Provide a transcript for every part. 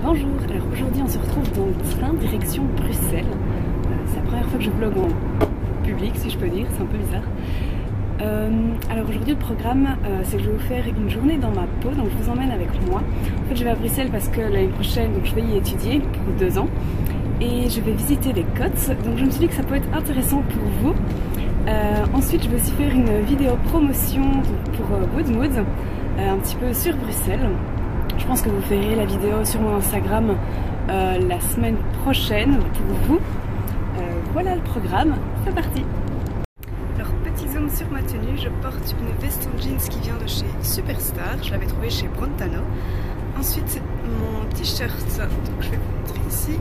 Bonjour, alors aujourd'hui on se retrouve dans le train direction Bruxelles. C'est la première fois que je vlog en public si je peux dire, c'est un peu bizarre. Alors aujourd'hui le programme c'est que je vais vous faire une journée dans ma peau, donc je vous emmène avec moi. En fait je vais à Bruxelles parce que l'année prochaine donc, je vais y étudier pour 2 ans et je vais visiter des côtes, donc je me suis dit que ça peut être intéressant pour vous. Ensuite je vais aussi faire une vidéo promotion pour Woodmood, un petit peu sur Bruxelles. Je pense que vous verrez la vidéo sur mon Instagram la semaine prochaine pour vous. Voilà le programme, c'est parti. Alors petit zoom sur ma tenue, je porte une veste en jeans qui vient de chez Superstar, je l'avais trouvée chez Brentano. Ensuite mon t-shirt, donc je vais vous montrer ici.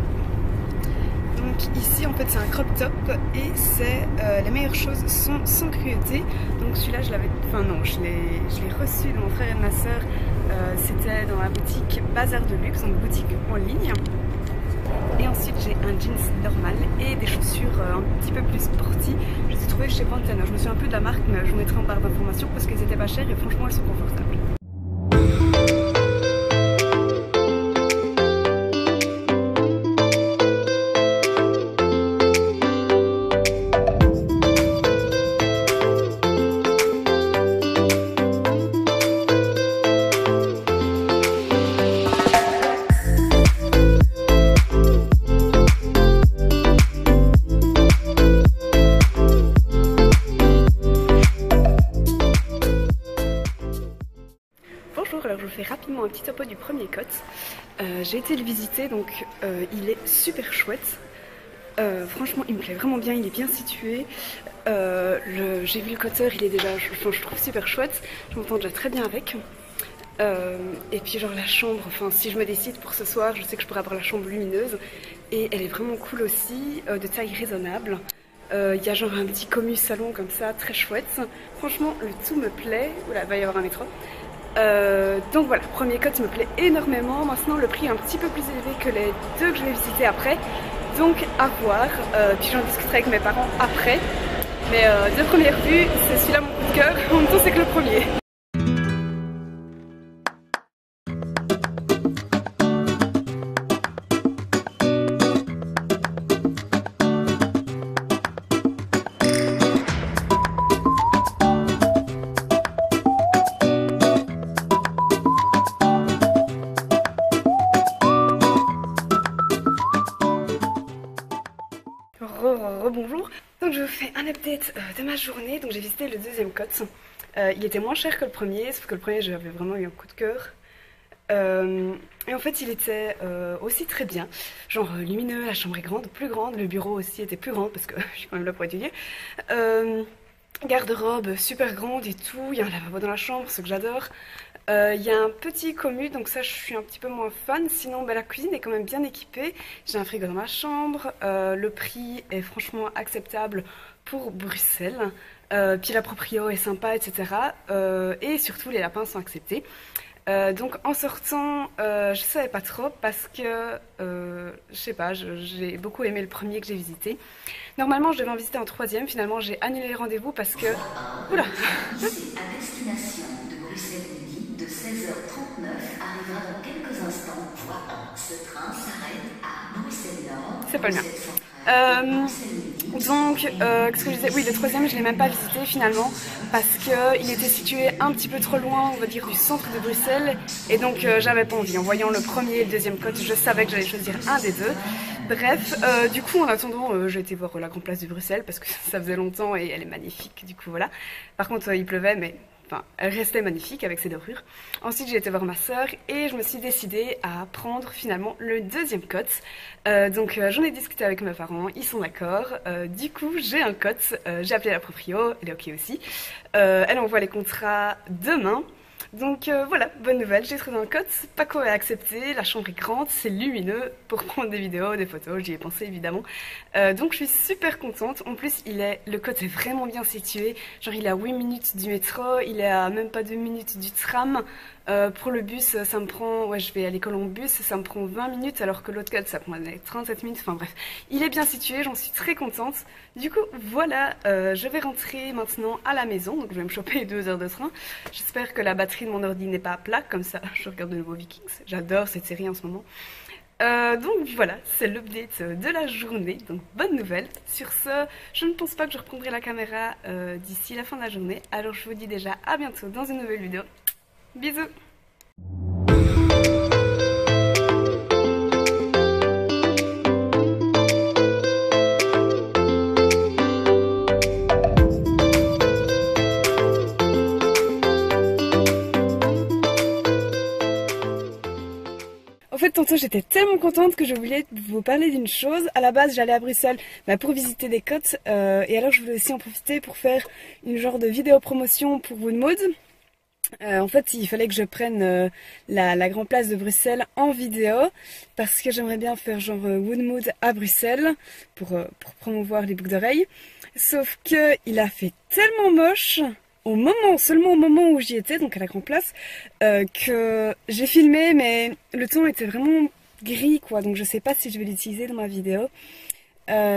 Donc ici en fait c'est un crop top et c'est les meilleures choses sont sans cruauté. Donc celui-là je l'avais, enfin non, je l'ai reçu de mon frère et de ma soeur. C'était dans la boutique Bazar de Luxe, donc boutique en ligne. Et ensuite j'ai un jeans normal et des chaussures un petit peu plus sporty. Je les ai trouvées chez Brentano. Je me souviens un peu de la marque mais je vous mettrai en barre d'informations parce qu'elles étaient pas chères et franchement elles sont confortables. Alors je vous fais rapidement un petit topo du premier cote. J'ai été le visiter, donc il est super chouette. Franchement il me plaît vraiment bien, il est bien situé. J'ai vu le coteur, il est déjà, je trouve super chouette. Je m'entends déjà très bien avec. Et puis genre la chambre, enfin si je me décide pour ce soir, je sais que je pourrais avoir la chambre lumineuse. Et elle est vraiment cool aussi, de taille raisonnable. Il y a genre un petit commu salon comme ça, très chouette. Franchement le tout me plaît. Oula, il va y avoir un métro. Donc voilà, premier cote me plaît énormément. Maintenant le prix est un petit peu plus élevé que les deux que je vais visiter après. Donc à voir, puis j'en discuterai avec mes parents après. Mais de première vue, c'est celui-là mon coup de cœur. En même temps c'est que le premier. Rebonjour, donc je vous fais un update de ma journée. Donc j'ai visité le deuxième cote. Il était moins cher que le premier, sauf que le premier j'avais vraiment eu un coup de cœur. Et en fait il était aussi très bien, genre lumineux, la chambre est grande, plus grande, le bureau aussi était plus grand parce que je suis quand même là pour étudier. Garde-robe super grande et tout, il y a un lavabo dans la chambre, ce que j'adore. Il y a un petit commu, donc ça je suis un petit peu moins fan. Sinon la cuisine est quand même bien équipée. J'ai un frigo dans ma chambre. Le prix est franchement acceptable pour Bruxelles. Puis la proprio est sympa, etc. Et surtout les lapins sont acceptés. Donc en sortant, je savais pas trop parce que je sais pas, j'ai beaucoup aimé le premier que j'ai visité. Normalement je devais en visiter un troisième, finalement j'ai annulé les rendez-vous parce que... Oula. Ici à destination de Bruxelles midi de 16h39 arrivera dans quelques instants voie 1. Ce train s'arrête à Bruxelles Nord. C'est pas le mien. Donc, qu'est-ce que je disais? Oui, le troisième, je l'ai même pas visité finalement parce qu'il était situé un petit peu trop loin, on va dire, du centre de Bruxelles et donc j'avais pas envie. En voyant le premier et le deuxième cote, je savais que j'allais choisir un des deux. Bref, du coup, en attendant, j'ai été voir la Grande Place de Bruxelles parce que ça faisait longtemps et elle est magnifique, du coup, voilà. Par contre, il pleuvait, mais... Enfin, elle restait magnifique avec ses dorures. Ensuite, j'ai été voir ma soeur et je me suis décidée à prendre finalement le deuxième cote. Donc, j'en ai discuté avec mes parents, ils sont d'accord. Du coup, j'ai un cote. J'ai appelé la proprio, elle est ok aussi. Elle envoie les contrats demain. Donc voilà, bonne nouvelle, j'ai trouvé un cote, Paco a accepté, la chambre est grande, c'est lumineux pour prendre des vidéos, des photos, j'y ai pensé évidemment. Donc je suis super contente, en plus le cote est vraiment bien situé, genre il est à 8 minutes du métro, il est à même pas 2 minutes du tram. Pour le bus, ça me prend, ouais je vais à l'école en bus, ça me prend 20 minutes alors que l'autre cote ça prend 37 minutes, enfin bref. Il est bien situé, j'en suis très contente. Du coup voilà, je vais rentrer maintenant à la maison, donc je vais me choper 2 heures de train. J'espère que la batterie de mon ordi n'est pas à plat, comme ça je regarde de nouveau Vikings, j'adore cette série en ce moment. Donc voilà, c'est l'update de la journée, donc bonne nouvelle. Sur ce, je ne pense pas que je reprendrai la caméra d'ici la fin de la journée, alors je vous dis déjà à bientôt dans une nouvelle vidéo. Bisous! En fait, tantôt j'étais tellement contente que je voulais vous parler d'une chose. À la base, j'allais à Bruxelles pour visiter des côtes et alors je voulais aussi en profiter pour faire une genre de vidéo promotion pour Woodmood. En fait, il fallait que je prenne la Grand Place de Bruxelles en vidéo parce que j'aimerais bien faire genre Woodmood à Bruxelles pour promouvoir les boucles d'oreilles. Sauf que il a fait tellement moche seulement au moment où j'y étais, donc à la Grand Place, que j'ai filmé, mais le ton était vraiment gris, quoi. Donc je sais pas si je vais l'utiliser dans ma vidéo.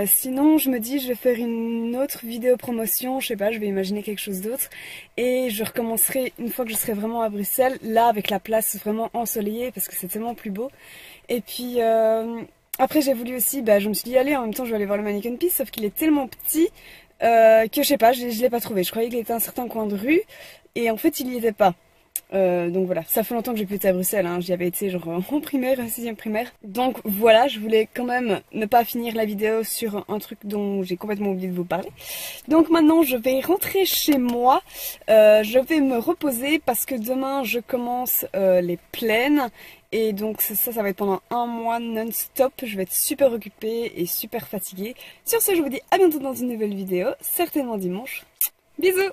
Sinon, je me dis, je vais faire une autre vidéo promotion, je sais pas, je vais imaginer quelque chose d'autre. Et je recommencerai une fois que je serai vraiment à Bruxelles, là, avec la place vraiment ensoleillée, parce que c'est tellement plus beau. Et puis, après, j'ai voulu aussi, je me suis dit, allez, en même temps, je vais aller voir le Mannequin Pis, sauf qu'il est tellement petit que je sais pas, je l'ai pas trouvé. Je croyais qu'il était à un certain coin de rue, et en fait, il y était pas. Donc voilà, ça fait longtemps que j'ai plus été à Bruxelles, hein. J'y avais été genre en primaire, 6ème primaire. Donc voilà, je voulais quand même ne pas finir la vidéo sur un truc dont j'ai complètement oublié de vous parler. Donc maintenant je vais rentrer chez moi, je vais me reposer parce que demain je commence les plaines. Et donc ça va être pendant un mois non-stop, je vais être super occupée et super fatiguée. Sur ce, je vous dis à bientôt dans une nouvelle vidéo, certainement dimanche. Bisous!